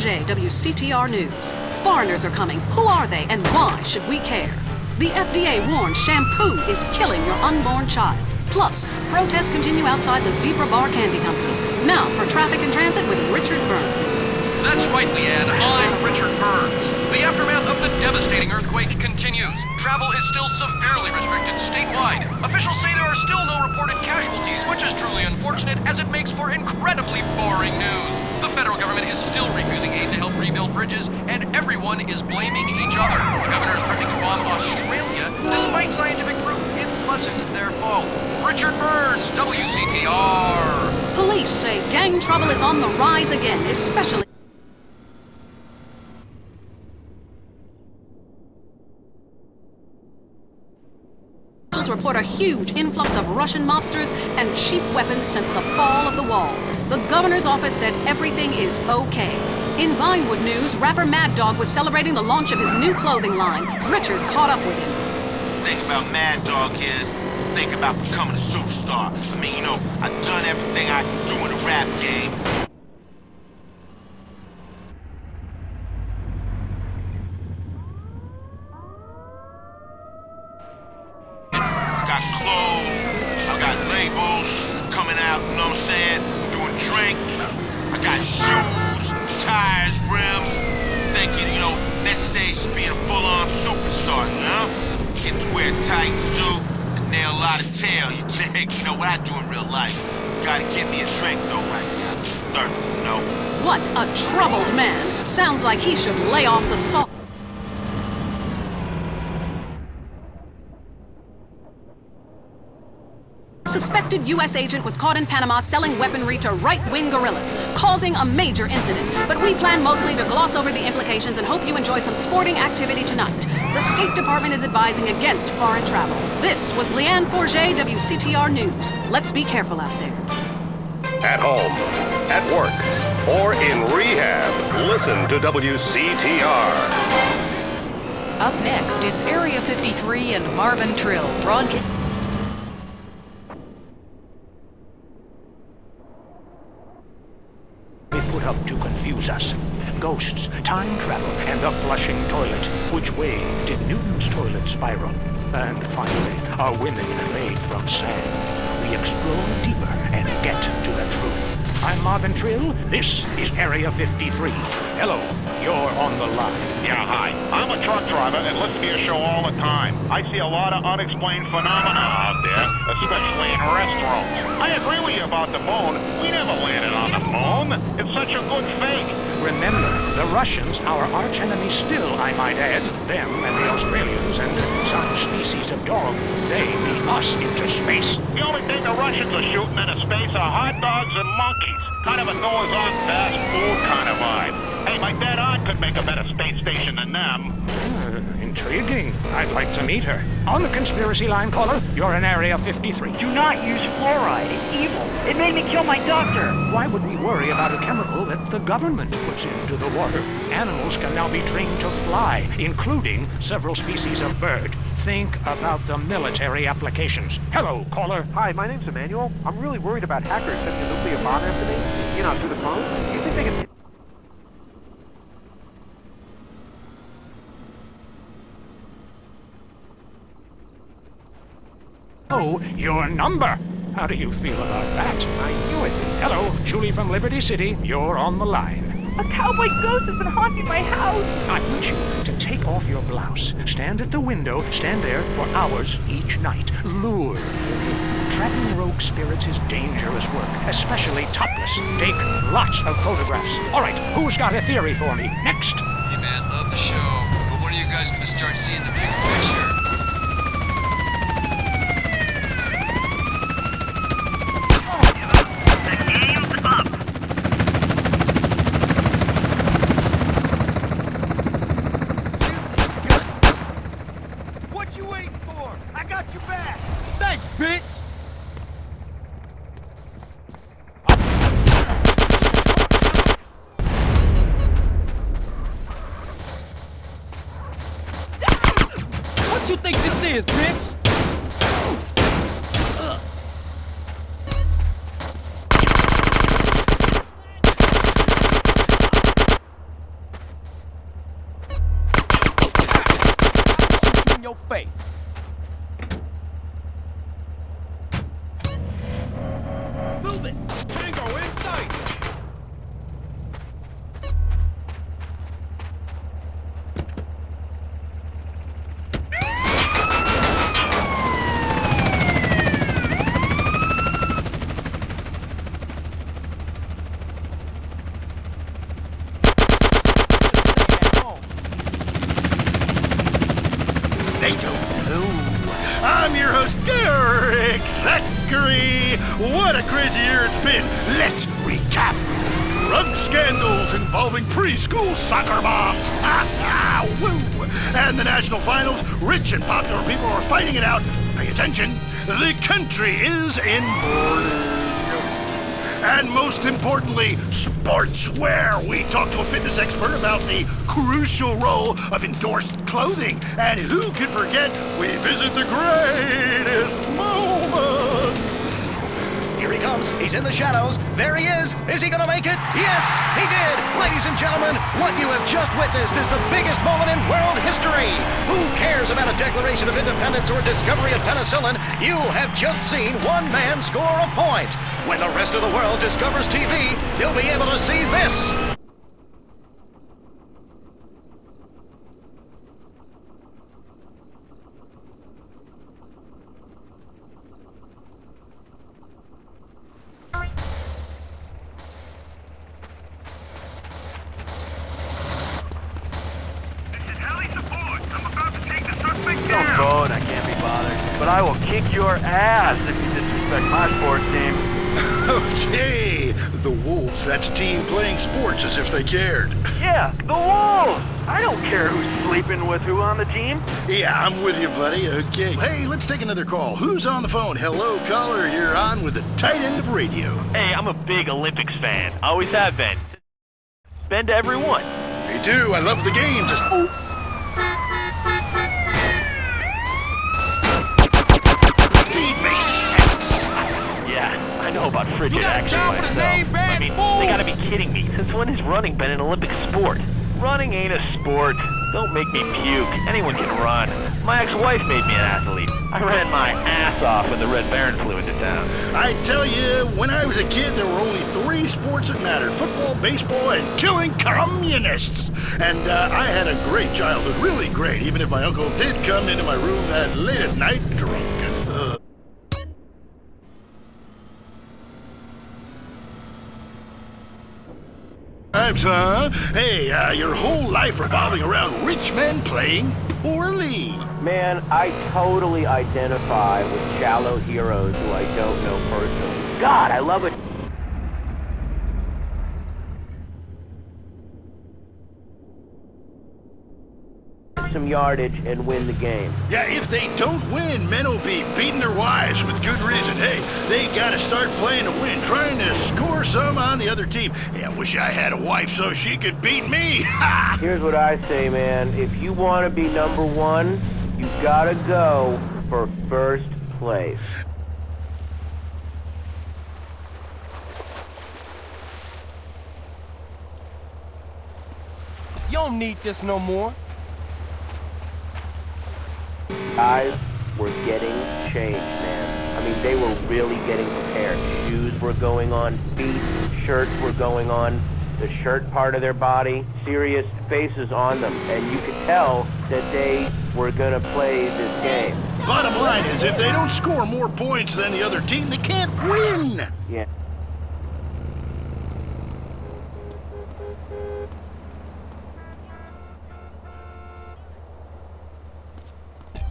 Forget, WCTR News. Foreigners are coming. Who are they and why should we care? The FDA warns shampoo is killing your unborn child. Plus, protests continue outside the Zebra Bar Candy Company. Now for traffic and transit with Richard Burns. That's right, Leanne. I'm Richard Burns. The aftermath of the devastating earthquake continues. Travel is still severely restricted statewide. Officials say there are still no reported casualties, which is truly unfortunate as it makes for incredibly boring news. The federal government is still refusing aid to help rebuild bridges, and everyone is blaming each other. The governor is threatening to bomb Australia, despite scientific proof it wasn't their fault. Richard Burns, WCTR. Police say gang trouble is on the rise again, especially report a huge influx of Russian mobsters and cheap weapons since the fall of the wall. The governor's office said everything is okay. In Vinewood news, rapper Mad Dog was celebrating the launch of his new clothing line. Richard caught up with him. The thing about Mad Dog is, think about becoming a superstar. I mean, I've done everything I can do in the rap game. Got clothes, I got labels coming out, you know what I'm saying? Doing drinks, I got shoes, tires, rims. Thinking, next stage is being a full-on superstar, Get to wear a tight suit and nail a lot of tail, you dig? What I do in real life. Gotta get me a drink though right now. Thirsty, What a troubled man. Sounds like he should lay off the salt. Suspected U.S. agent was caught in Panama selling weaponry to right-wing guerrillas, causing a major incident. But we plan mostly to gloss over the implications and hope you enjoy some sporting activity tonight. The State Department is advising against foreign travel. This was Leanne Forget, WCTR News. Let's be careful out there. At home, at work, or in rehab, listen to WCTR. Up next, it's Area 53 and Marvin Trill, broadcast. Put up to confuse us. Ghosts, time travel, and the flushing toilet. Which way did Newton's toilet spiral? And finally, are women made from sand? We explore deeper and get to the truth. I'm Marvin Trill. This is Area 53. Hello, you're on the line. Yeah, hi. I'm a truck driver and listen to your show all the time. I see a lot of unexplained phenomena out there, especially in restaurants. I agree with you about the moon. We never landed on the moon. It's such a good fake. Remember, the Russians, our archenemy still, I might add, them and the Australians and some species of dog, they lead us into space. The only thing the Russians are shooting into space are hot dogs and monkeys. Kind of a Noah's Ark fast food kind of vibe. Hey, my dead aunt could make a better space station than them. Intriguing. I'd like to meet her. On the conspiracy line, caller, you're in Area 53. Do not use fluoride. It's evil. It made me kill my doctor. Why would we worry about a chemical that the government puts into the water? Animals can now be trained to fly, including several species of bird. Think about the military applications. Hello, caller. Hi, my name's Emmanuel. I'm really worried about hackers sending a nuclear bomb after me. Through the phone. Do you think they can... Oh, your number. How do you feel about that? I knew it. Hello, Julie from Liberty City. You're on the line. A cowboy ghost has been haunting my house. I want you to take off your blouse. Stand at the window. Stand there for hours each night. Lure him in. Trapping rogue spirits is dangerous work, especially topless. Take lots of photographs. All right, who's got a theory for me? Next. Hey man, love the show, but when are you guys gonna start seeing the bigger picture? What you waiting for? I got your back. Thanks, bitch. What you your face. Move it! Tango in sight! They don't know. I'm your host, Derek Thackeray. What a crazy year it's been. Let's recap. Drug scandals involving preschool soccer moms. Ha ha! Woo! And the national finals, rich and popular people are fighting it out. Pay attention. The country is in mourning. And most importantly, sportswear. We talked to a fitness expert about the crucial role of endorsed clothing. And who could forget, we visit the greatest moments. Here he comes. He's in the shadows. There he is. Is he going to make it? Yes, he did. Ladies and gentlemen, what you have just witnessed is the biggest moment in world history. Who cares about a Declaration of Independence or discovery of penicillin? You have just seen one man score a point. When the rest of the world discovers TV, you'll be able to see this. Phone, I can't be bothered. But I will kick your ass if you disrespect my sports team. Okay, the Wolves, that's team playing sports as if they cared. Yeah, the Wolves! I don't care who's sleeping with who on the team. Yeah, I'm with you, buddy. Okay. Hey, let's take another call. Who's on the phone? Hello, caller. You're on with the tight end of radio. Hey, I'm a big Olympics fan. Always have been. Been to every one. Me too. I love the game. Just... Speed makes sense. Yeah, I know about frigid action myself. I mean, they gotta be kidding me. Since when has running been an Olympic sport? Running ain't a sport. Don't make me puke. Anyone can run. My ex-wife made me an athlete. I ran my ass off when the Red Baron flew into town. I tell you, when I was a kid, there were only 3 sports that mattered. Football, baseball, and killing communists. And I had a great childhood, really great, even if my uncle did come into my room that late at night drunk. Times, huh? Hey, your whole life revolving around rich men playing poorly. Man, I totally identify with shallow heroes who I don't know personally. God, I love it. Some yardage and win the game. Yeah, if they don't win, men will be beating their wives with good reason. Hey, they gotta start playing to win, trying to score some on the other team. Yeah, I wish I had a wife so she could beat me. Here's what I say, man. If you want to be number one, you gotta go for first place. You don't need this no more. Guys were getting changed, man. I mean, they were really getting prepared. Shoes were going on, feet, shirts were going on, the shirt part of their body, serious faces on them. And you could tell that they were going to play this game. Bottom line is, if they don't score more points than the other team, they can't win. Yeah.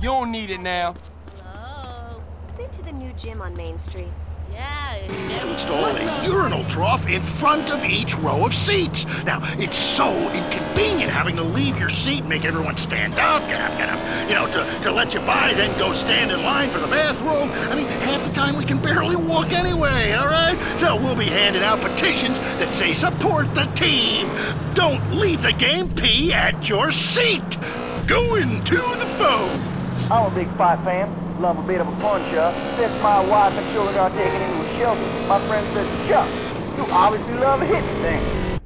You don't need it now. Hello? Been to the new gym on Main Street. Yeah. To install a urinal trough in front of each row of seats. Now, it's so inconvenient having to leave your seat, make everyone stand up, get up, you know, to let you by, then go stand in line for the bathroom. I mean, half the time we can barely walk anyway, all right? So we'll be handing out petitions that say support the team. Don't leave the game, pee at your seat. Going to the phone. I'm a big fight fan. Love a bit of a punch-up. Since my wife and children are taken into a shelter, my friend says, Chuck, you obviously love hitting things.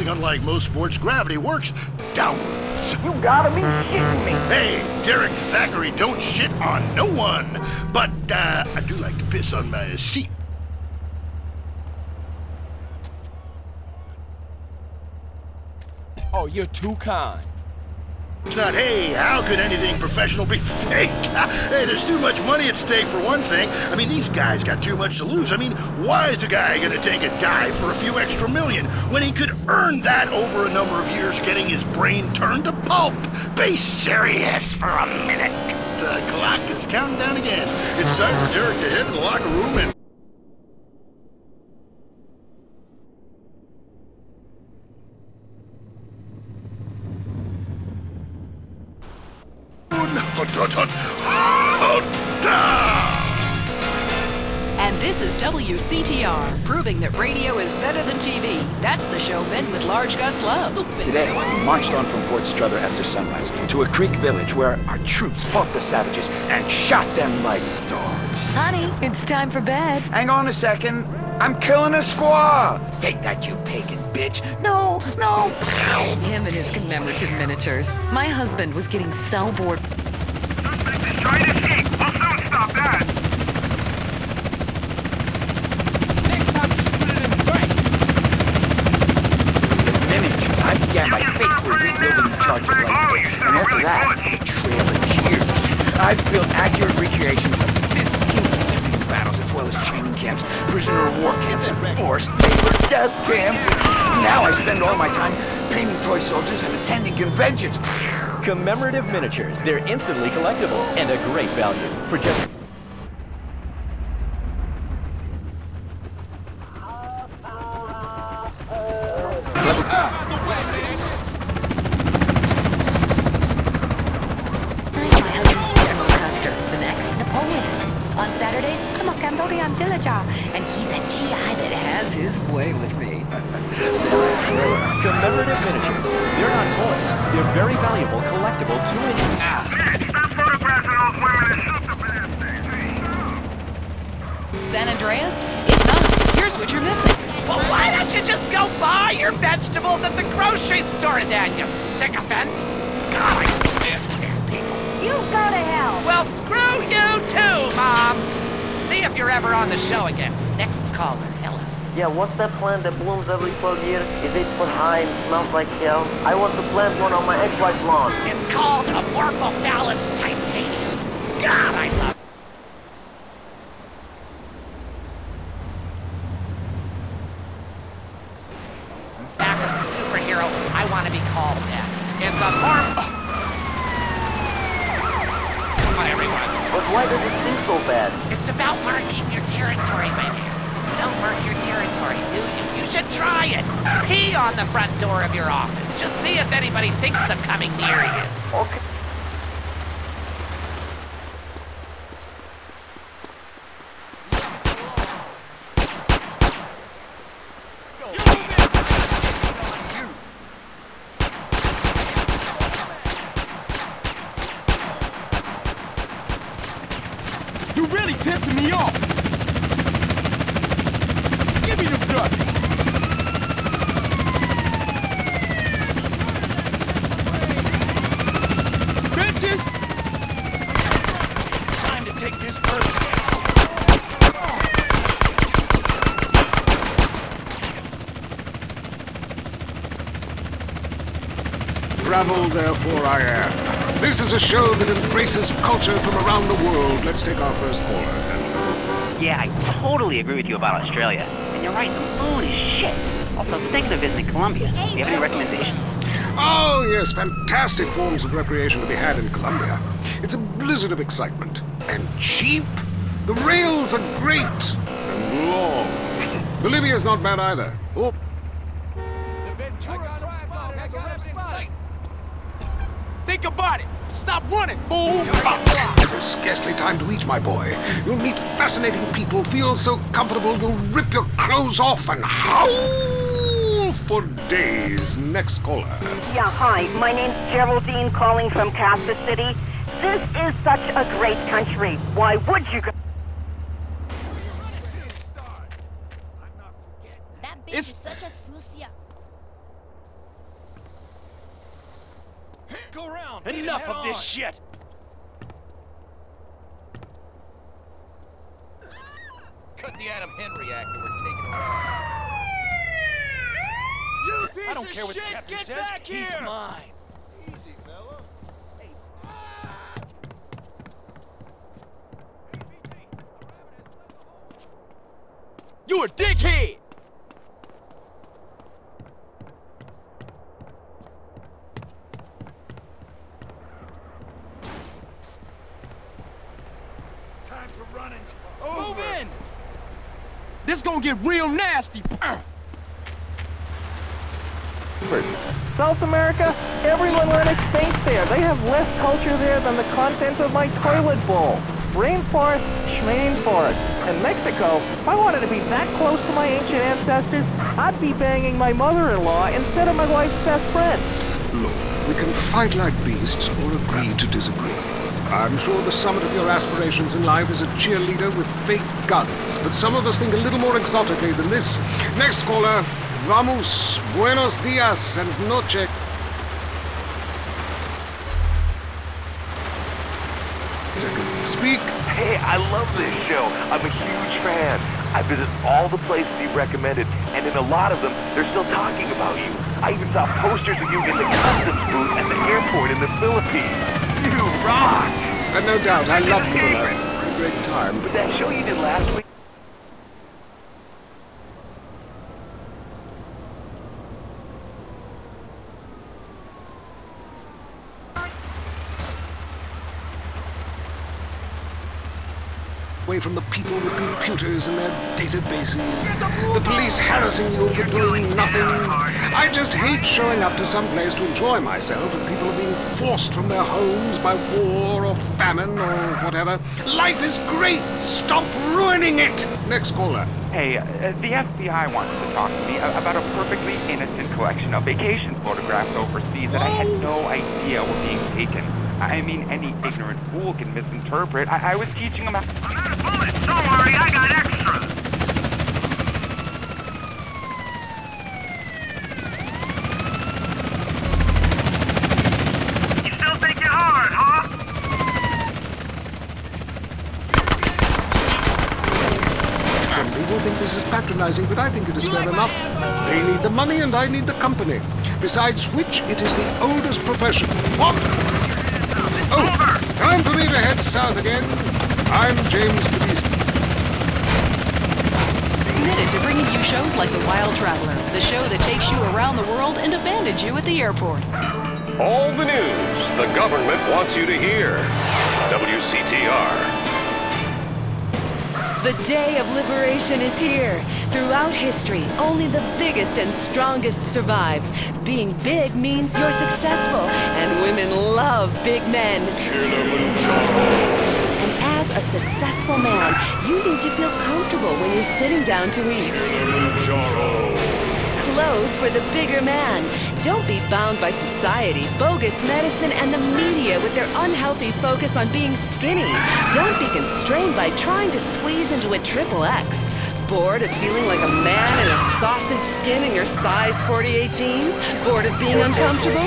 thing, unlike most sports, gravity works downwards. You gotta be shitting me. Hey, Derek Thackeray don't shit on no one. But, I do like to piss on my seat. Oh, you're too kind. It's not, hey, how could anything professional be fake? Hey, there's too much money at stake for one thing. I mean, these guys got too much to lose. I mean, why is a guy gonna take a dive for a few extra million when he could earn that over a number of years getting his brain turned to pulp? Be serious for a minute. The clock is counting down again. It's time for Derek to head to the locker room and... And this is WCTR, proving that radio is better than TV. That's the show men with large guns love. Today, we marched on from Fort Strother after sunrise to a creek village where our troops fought the savages and shot them like dogs. Honey, it's time for bed. Hang on a second. I'm killing a squaw. Take that, you pagan bitch. No, no. Him and his commemorative miniatures. My husband was getting so bored. Try to escape. We'll soon stop that. Next time, put it in the bank. With miniatures, I began by faithfully rebuilding the charge of life. And after that, the Trail of Tears. I've built accurate recreations of 15 significant battles, as well as training camps, prisoner of war camps, and forced labor death camps. Now I spend all my time painting toy soldiers and attending conventions. Commemorative miniatures. They're instantly collectible and a great value for just... On Saturdays, I'm a Cambodian villager, and he's a GI that has his way with me. Commemorative miniatures. They're not toys. They're very valuable, collectible, Stop photographing those women and shoot the bastard. San Andreas? If not, here's what you're missing. Well, why don't you just go buy your vegetables at the grocery store then, you sycophant? God, I can't stand people. You go to hell. Well, screw you too, Mom. See if you're ever on the show again. Next caller, Ella. Yeah, what's that plant that blooms every 12 years? Is 8 foot high and smells like hell? I want to plant one on my ex-wife's lawn. It's called Amorphophallus titanium. God, I love it. Back as a superhero, I want to be called that. It's a Come on, everyone. But why does it seem so bad? It's about marking your territory, my man. You don't mark your territory, do you? You should try it. Pee on the front door of your office. Just see if anybody thinks of coming near you. Okay. You're really pissing me off. Give me the gun. Bitches! Time to take this person. Travel, therefore I am. This is a show that embraces culture from around the world. Let's take our first caller. Yeah, I totally agree with you about Australia. And you're right, the food is shit. Also, I was thinking of visiting Colombia. Do you have any recommendations? Oh, yes, fantastic forms of recreation to be had in Colombia. It's a blizzard of excitement. And cheap. The rails are great. And long. Bolivia's not bad either. Oh. Think about it. Stop running, fool. But there's scarcely time to eat, my boy. You'll meet fascinating people, feel so comfortable you'll rip your clothes off and howl for days. Next caller. Yeah, hi. My name's Geraldine, calling from Kansas City. This is such a great country. Why would you go? That bitch is such a sucia. Enough of this shit! Cut the Adam Henry reactor. We're taking a ride. You piece I don't of care what the shit, captain get says. back He's here! mine. Easy, fella. Hey. You a dickhead! Time for running. Move in! This gonna get real nasty. South America, everyone went extinct there. They have less culture there than the contents of my toilet bowl. Rainforest, schmainforest. And Mexico, if I wanted to be that close to my ancient ancestors, I'd be banging my mother-in-law instead of my wife's best friend. Look, we can fight like beasts or agree to disagree. I'm sure the summit of your aspirations in life is a cheerleader with fake guns, but some of us think a little more exotically than this. Next caller. Vamos, buenos dias and noche. Speak. Hey, I love this show. I'm a huge fan. I visit all the places you recommended, and in a lot of them, they're still talking about you. I even saw posters of you in the customs booth at the airport in the Philippines. You rock! No doubt, I love Manila. A great time. But that show you did last week... Away from the people with computers and their databases. The police harassing you for doing nothing. I just hate showing up to some place to enjoy myself and people are being forced from their homes by war or famine or whatever. Life is great! Stop ruining it! Next caller. Hey, the FBI wants to talk to me about a perfectly innocent collection of vacation photographs overseas that I had no idea were being taken. I mean, any ignorant fool can misinterpret. I was teaching them... I'm out of bullets! Don't worry, I got extra! You still think you're hard, huh? Some people think this is patronizing, but I think it is fair enough. They need the money and I need the company. Besides which, it is the oldest profession. What? Oh, time for me to head south again. I'm James Batista. Committed to bringing you shows like The Wild Traveler, the show that takes you around the world and abandons you at the airport. All the news the government wants you to hear. WCTR. The day of liberation is here. Throughout history, only the biggest and strongest survive. Being big means you're successful, and women love big men. And as a successful man, you need to feel comfortable when you're sitting down to eat. Clothes for the bigger man. Don't be bound by society, bogus medicine, and the media with their unhealthy focus on being skinny. Don't be constrained by trying to squeeze into a XXX. Bored of feeling like a man in a sausage skin in your size 48 jeans? Bored of being uncomfortable?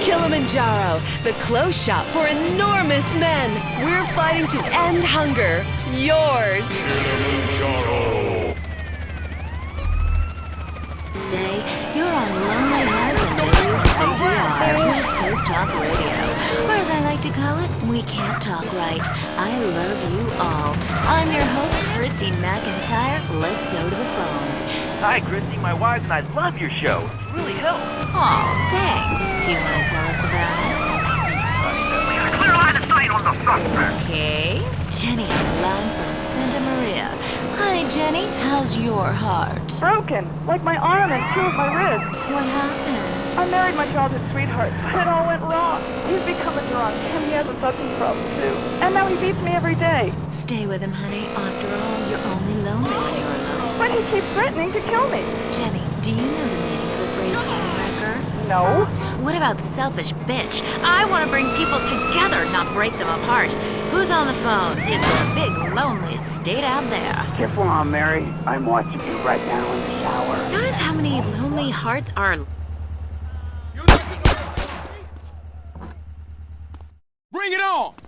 Kilimanjaro, the clothes shop for enormous men. We're fighting to end hunger. Yours. You're on Lonely Hearts and WCTR, West Coast Talk Radio. Or as I like to call it, We Can't Talk Right. I love you all. I'm your host, Christy McIntyre. Let's go to the phones. Hi, Christy, my wife, and I love your show. It's really helped. Aw, thanks. Do you want to tell us about it? We got a clear line of sight on the suspect. Okay. Jenny on the line from Santa Maria. Hi, Jenny. How's your heart? Broken, like my arm and two of my wrists. What happened? I married my childhood sweetheart, but it all went wrong. He's become a drunk, and he has a substance problem too. And now he beats me every day. Stay with him, honey. After all, you're only lonely when you're alone. But he keeps threatening to kill me. Jenny, do you know the meaning of the phrase homewrecker? No. What about selfish bitch? I want to bring people together, not break them apart. Who's on the phones? It's a big, lonely estate out there. Careful on, Mary. I'm watching you right now in the shower. Notice how many lonely hearts are... Bring it on!